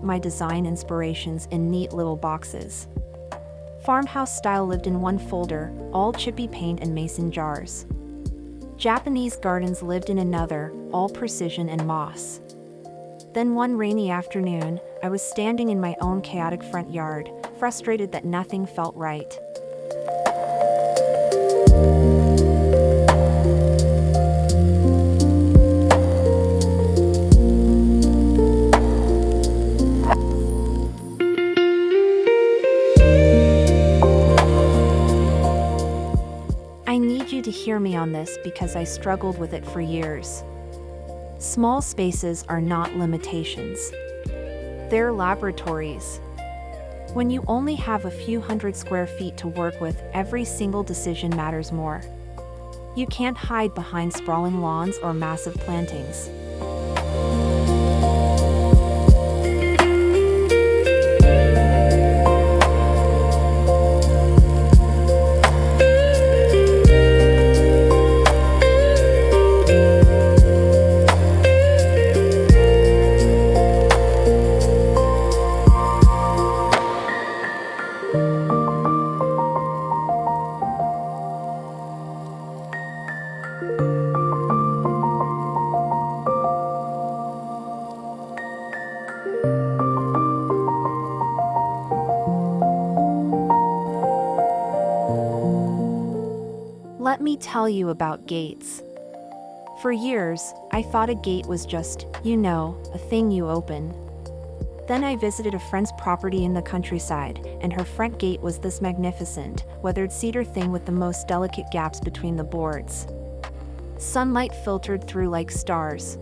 my design inspirations in neat little boxes. Farmhouse style lived in one folder, all chippy paint and mason jars. Japanese gardens lived in another, all precision and moss. Then one rainy afternoon, I was standing in my own chaotic front yard, frustrated that nothing felt right. I need you to hear me on this because I struggled with it for years. Small spaces are not limitations. They're laboratories. When you only have a few hundred square feet to work with, every single decision matters more. You can't hide behind sprawling lawns or massive plantings. Let me tell you about gates. For years, I thought a gate was just, a thing you open. Then I visited a friend's property in the countryside, and her front gate was this magnificent, weathered cedar thing with the most delicate gaps between the boards. Sunlight filtered through like stars.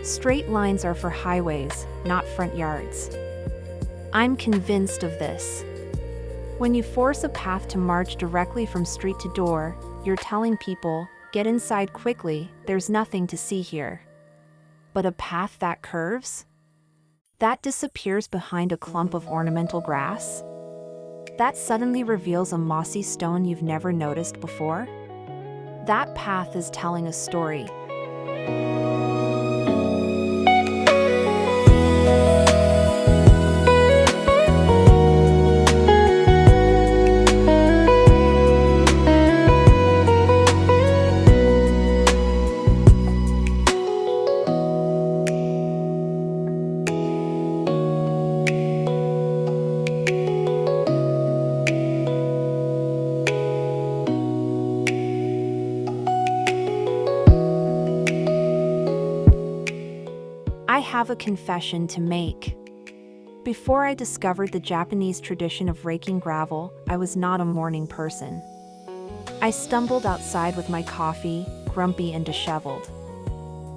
Straight lines are for highways, not front yards. I'm convinced of this. When you force a path to march directly from street to door, you're telling people, get inside quickly, there's nothing to see here. But a path that curves? That disappears behind a clump of ornamental grass? That suddenly reveals a mossy stone you've never noticed before? That path is telling a story. I have a confession to make. Before I discovered the Japanese tradition of raking gravel, I was not a morning person. I stumbled outside with my coffee, grumpy and disheveled.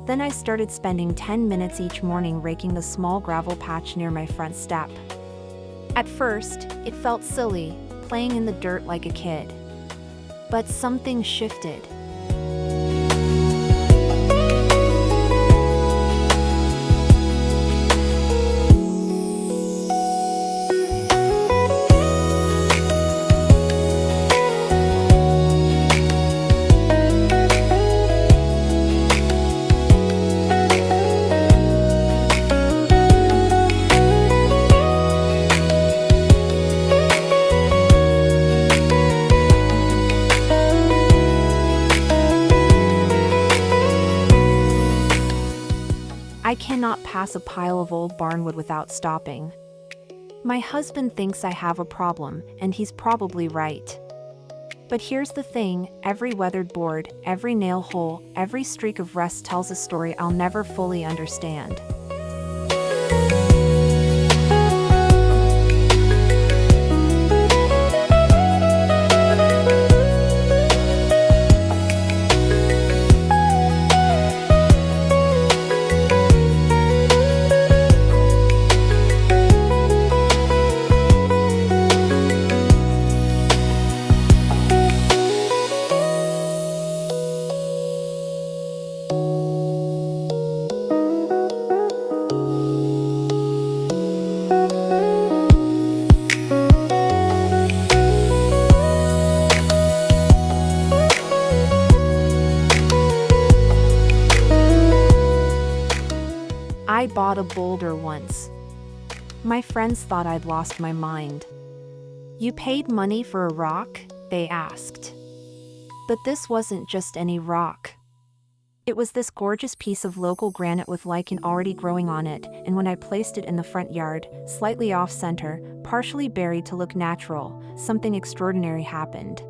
Then I started spending 10 minutes each morning raking the small gravel patch near my front step. At first, it felt silly, playing in the dirt like a kid. But something shifted. I cannot pass a pile of old barnwood without stopping. My husband thinks I have a problem, and he's probably right. But here's the thing, every weathered board, every nail hole, every streak of rust tells a story I'll never fully understand. I bought a boulder once. My friends thought I'd lost my mind. "You paid money for a rock?" they asked. But this wasn't just any rock. It was this gorgeous piece of local granite with lichen already growing on it, and when I placed it in the front yard, slightly off-center, partially buried to look natural, something extraordinary happened.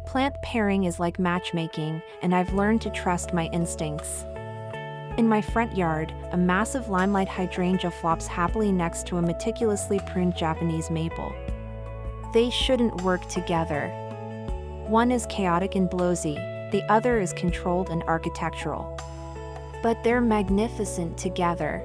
Plant pairing is like matchmaking, and I've learned to trust my instincts. In my front yard, a massive limelight hydrangea flops happily next to a meticulously pruned Japanese maple. They shouldn't work together. One is chaotic and blowsy, the other is controlled and architectural. But they're magnificent together.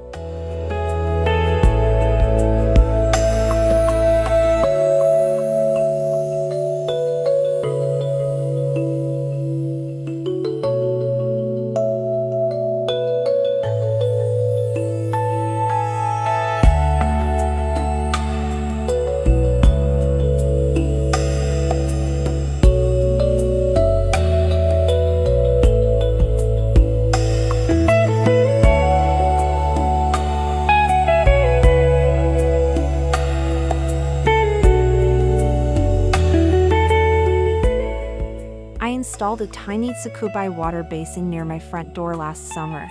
I installed a tiny Tsukubai water basin near my front door last summer.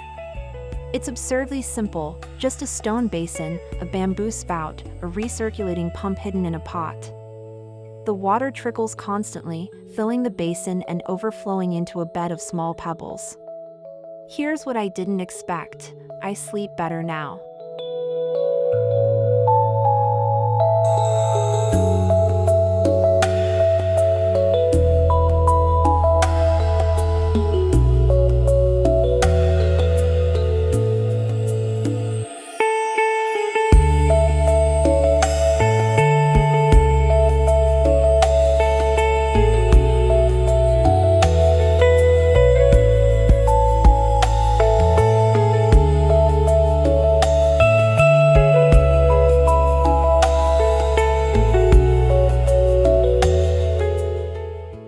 It's absurdly simple, just a stone basin, a bamboo spout, a recirculating pump hidden in a pot. The water trickles constantly, filling the basin and overflowing into a bed of small pebbles. Here's what I didn't expect: I sleep better now.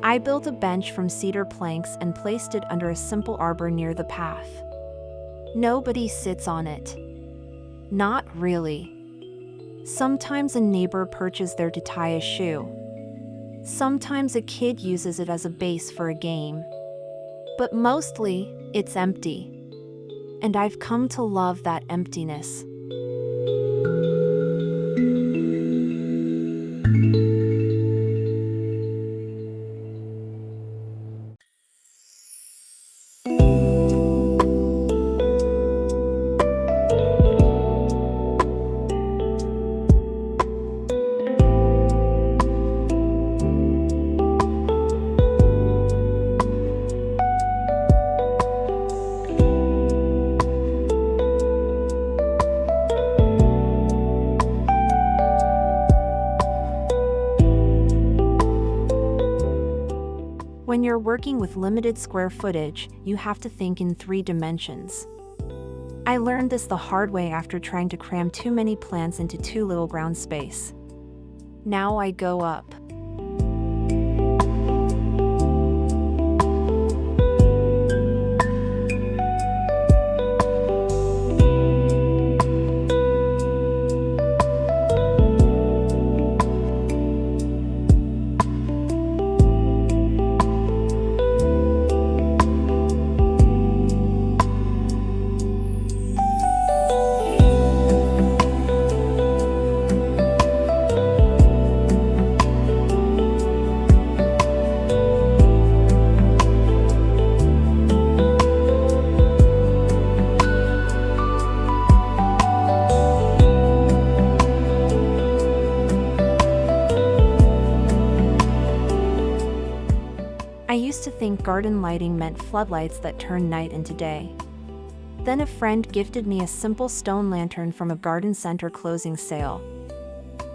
I built a bench from cedar planks and placed it under a simple arbor near the path. Nobody sits on it. Not really. Sometimes a neighbor perches there to tie a shoe. Sometimes a kid uses it as a base for a game. But mostly, it's empty. And I've come to love that emptiness. When you're working with limited square footage, you have to think in 3 dimensions. I learned this the hard way after trying to cram too many plants into too little ground space. Now I go up. I used to think garden lighting meant floodlights that turn night into day. Then a friend gifted me a simple stone lantern from a garden center closing sale.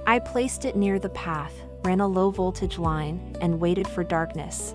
I placed it near the path, ran a low voltage line, and waited for darkness.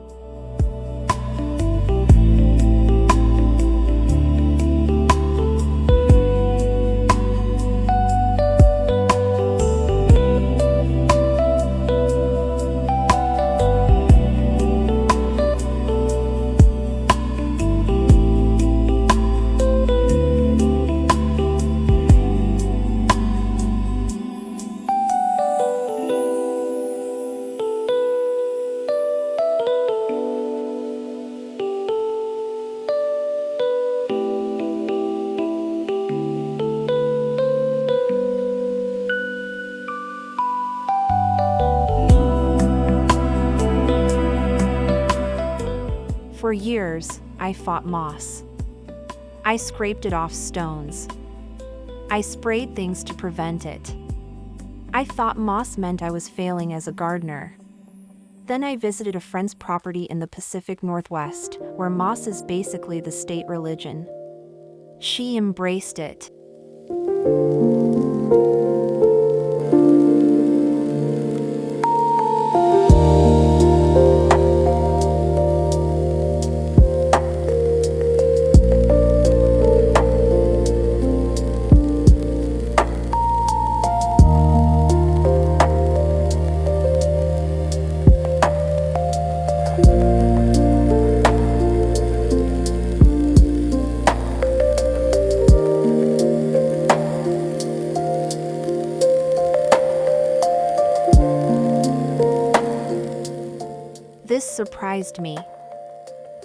For years, I fought moss. I scraped it off stones. I sprayed things to prevent it. I thought moss meant I was failing as a gardener. Then I visited a friend's property in the Pacific Northwest, where moss is basically the state religion. She embraced it. This surprised me.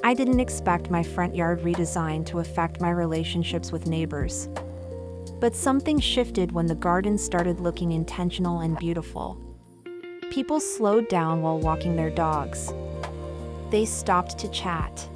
I didn't expect my front yard redesign to affect my relationships with neighbors. But something shifted when the garden started looking intentional and beautiful. People slowed down while walking their dogs. They stopped to chat.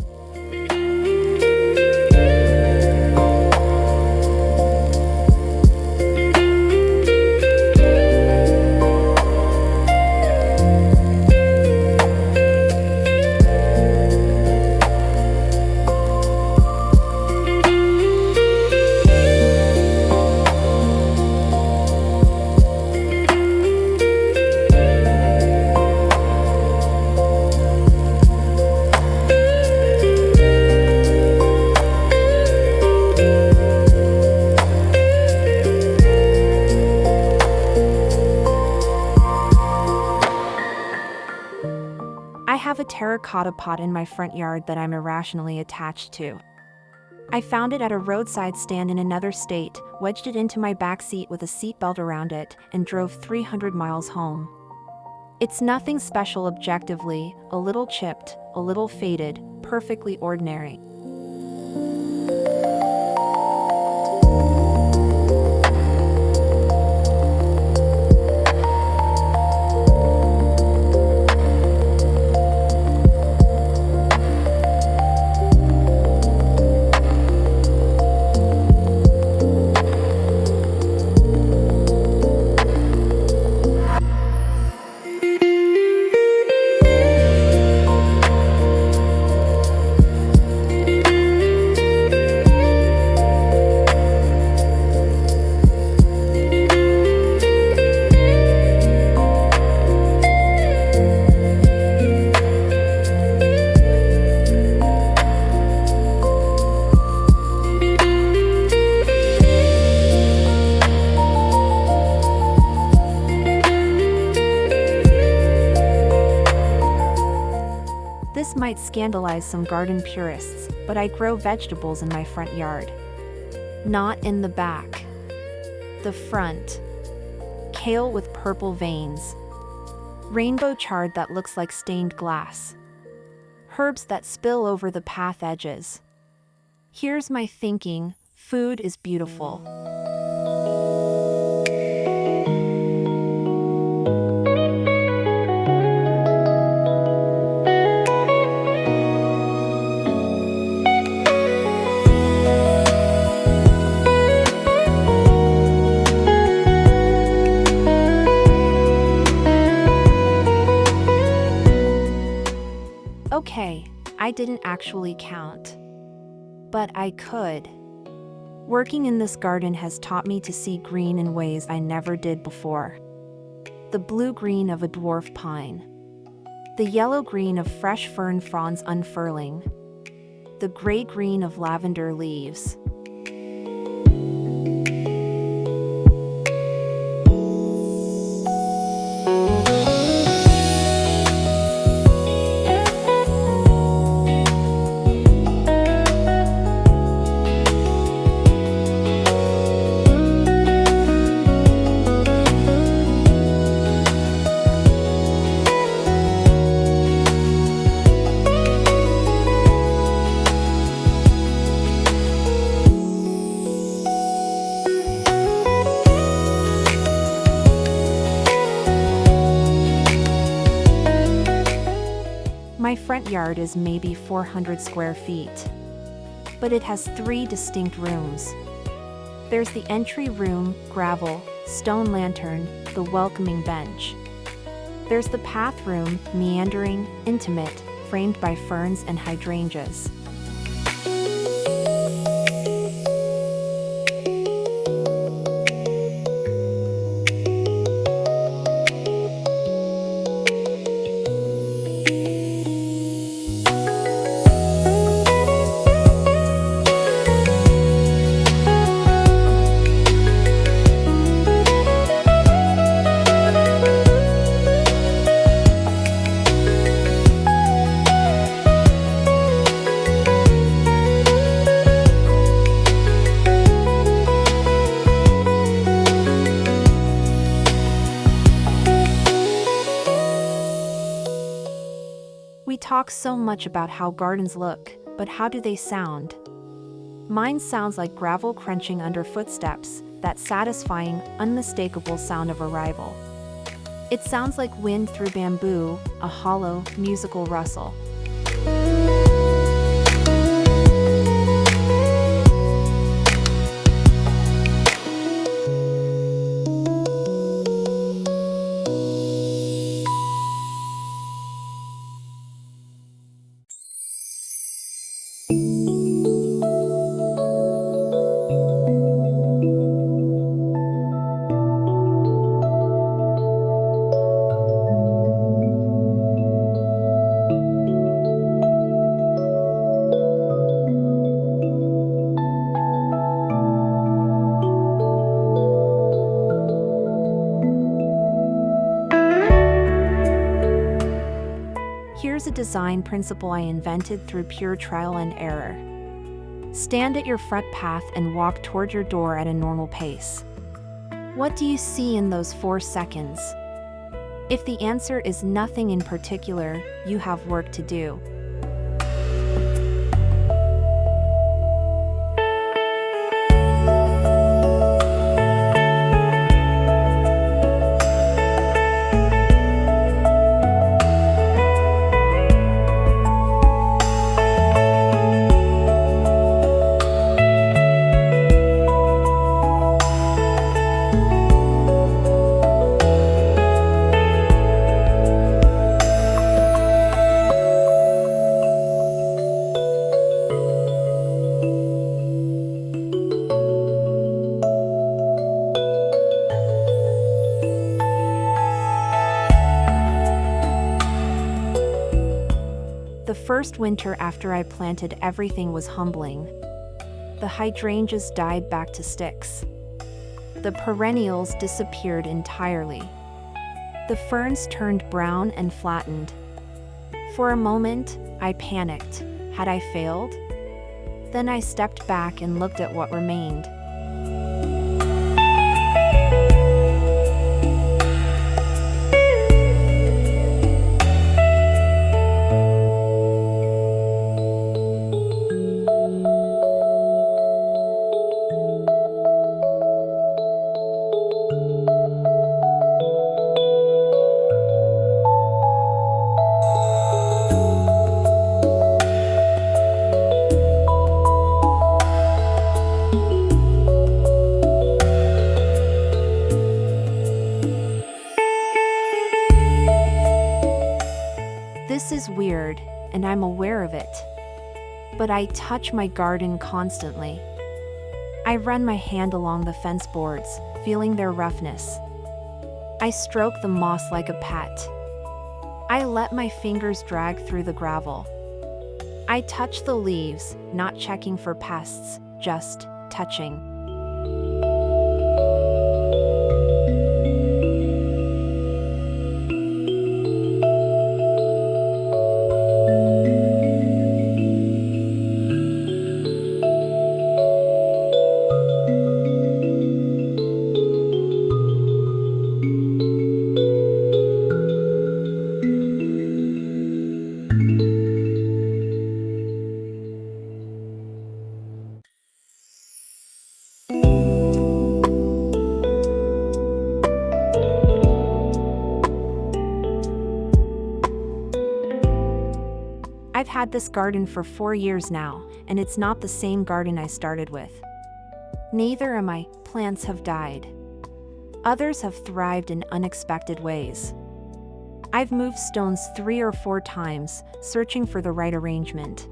I have a terracotta pot in my front yard that I'm irrationally attached to. I found it at a roadside stand in another state, wedged it into my back seat with a seatbelt around it, and drove 300 miles home. It's nothing special objectively, a little chipped, a little faded, perfectly ordinary. This might scandalize some garden purists, but I grow vegetables in my front yard. Not in the back. The front. Kale with purple veins. Rainbow chard that looks like stained glass. Herbs that spill over the path edges. Here's my thinking: food is beautiful. Okay, I didn't actually count. But I could. Working in this garden has taught me to see green in ways I never did before. The blue-green of a dwarf pine. The yellow-green of fresh fern fronds unfurling. The gray-green of lavender leaves. My front yard is maybe 400 square feet, but it has 3 distinct rooms. There's the entry room, gravel, stone lantern, the welcoming bench. There's the path room, meandering, intimate, framed by ferns and hydrangeas. We talk so much about how gardens look, but how do they sound? Mine sounds like gravel crunching under footsteps, that satisfying, unmistakable sound of arrival. It sounds like wind through bamboo, a hollow, musical rustle. Here's a design principle I invented through pure trial and error. Stand at your front path and walk toward your door at a normal pace. What do you see in those 4 seconds? If the answer is nothing in particular, you have work to do. The first winter after I planted everything was humbling. The hydrangeas died back to sticks. The perennials disappeared entirely. The ferns turned brown and flattened. For a moment, I panicked. Had I failed? Then I stepped back and looked at what remained. This is weird, and I'm aware of it. But I touch my garden constantly. I run my hand along the fence boards, feeling their roughness. I stroke the moss like a pet. I let my fingers drag through the gravel. I touch the leaves, not checking for pests, just touching. I've had this garden for 4 years now, and it's not the same garden I started with. Neither am I. Plants have died. Others have thrived in unexpected ways. I've moved stones 3 or 4 times, searching for the right arrangement.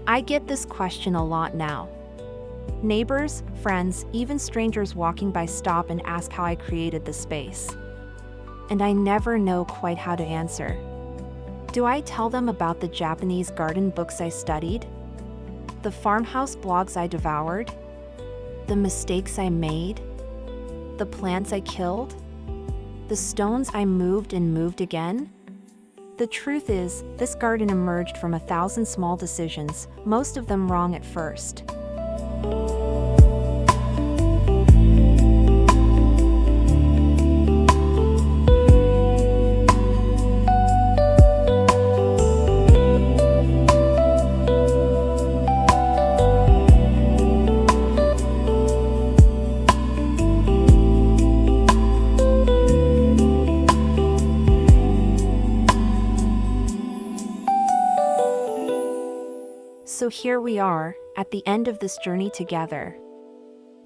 I get this question a lot now. Neighbors, friends, even strangers walking by stop and ask how I created the space. And I never know quite how to answer. Do I tell them about the Japanese garden books I studied? The farmhouse blogs I devoured? The mistakes I made? The plants I killed? The stones I moved and moved again? The truth is, this garden emerged from 1,000 small decisions, most of them wrong at first. So here we are, at the end of this journey together.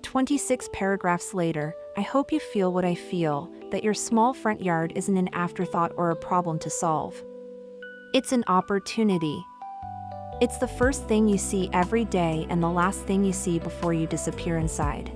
26 paragraphs later, I hope you feel what I feel, that your small front yard isn't an afterthought or a problem to solve. It's an opportunity. It's the first thing you see every day and the last thing you see before you disappear inside.